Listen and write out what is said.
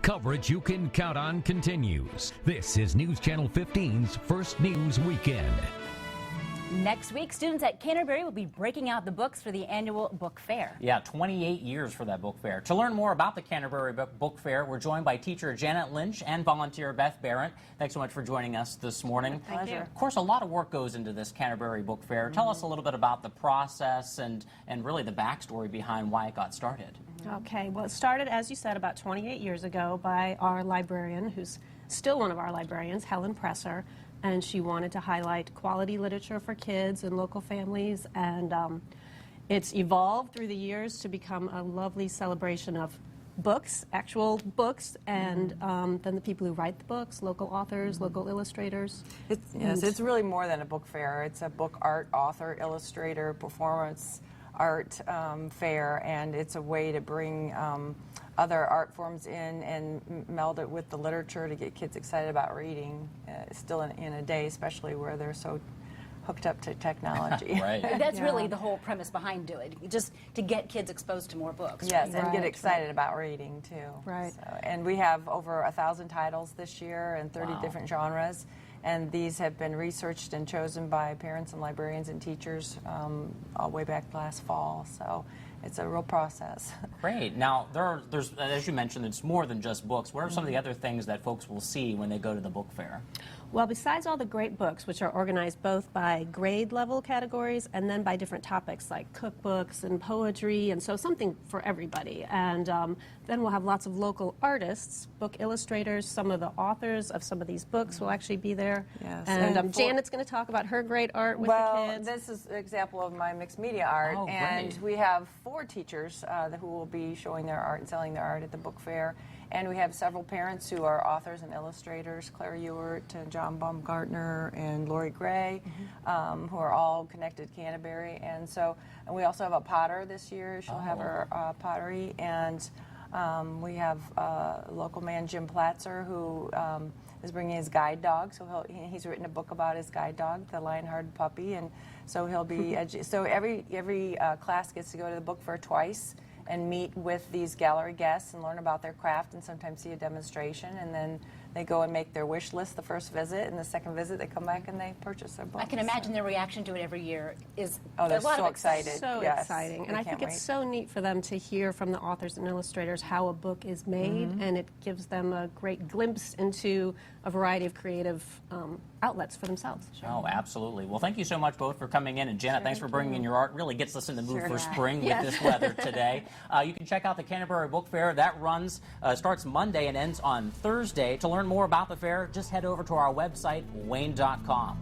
Coverage you can count on continues. This is News Channel 15's First News Weekend. Next week, students at Canterbury will be breaking out the books for the annual book fair. Yeah, 28 years for that book fair. To learn more about the Canterbury Book Fair, we're joined by teacher Janet Lynch and volunteer Beth Barrett. Thanks so much for joining us this morning. Thank you. Of course, a lot of work goes into this Canterbury Book Fair. Tell us a little bit about the process and really the backstory behind why it got started. Okay, well, it started, as you said, about 28 years ago by our librarian, who's still one of our librarians, Helen Presser, and she wanted to highlight quality literature for kids and local families, and it's evolved through the years to become a lovely celebration of books, actual books, and then the people who write the books, local authors, local illustrators. It's really more than a book fair. It's a book art, author, illustrator, performance art fair, and it's a way to bring other art forms in and meld it with the literature to get kids excited about reading, still in a day especially where they're so hooked up to technology. Right. That's really the whole premise behind it, just to get kids exposed to more books. Yes, right? and get excited about reading too. Right. So, and we have over 1,000 titles this year in 30 different genres. And these have been researched and chosen by parents and librarians and teachers all way back last fall. So it's a real process. Great. Now, there's, as you mentioned, it's more than just books. What are some of the other things that folks will see when they go to the book fair? Well, besides all the great books, which are organized both by grade level categories and then by different topics like cookbooks and poetry, and so something for everybody. And then we'll have lots of local artists, book illustrators, some of the authors of some of these books will actually be there. Yes. And Janet's going to talk about her great art with the kids. This is an example of my mixed media art, and great. we have 4 teachers who will be showing their art and selling their art at the book fair. And we have several parents who are authors and illustrators, Claire Ewart and John Baumgartner and Lori Gray, who are all connected to Canterbury. And we also have a potter this year. She'll have her pottery. And we have local man, Jim Platzer, who is bringing his guide dog. So he's written a book about his guide dog, the Lion-Hearted Puppy. And so he'll be, so every class gets to go to the book fair twice and meet with these gallery guests and learn about their craft and sometimes see a demonstration, and then they go and make their wish list the first visit, and the second visit they come back and they purchase their books. I can imagine their reaction to it every year is they're a lot so of excited. So Yes, exciting. And they I think can't it's so neat for them to hear from the authors and illustrators how a book is made, and it gives them a great glimpse into a variety of creative outlets for themselves. Oh, absolutely. Well, thank you so much both for coming in. And Janet, thanks for bringing in your art. Really gets us in the mood for spring with this weather today. You can check out the Canterbury Book Fair. That runs, starts Monday and ends on Thursday. To learn more about the fair, just head over to our website, wayne.com.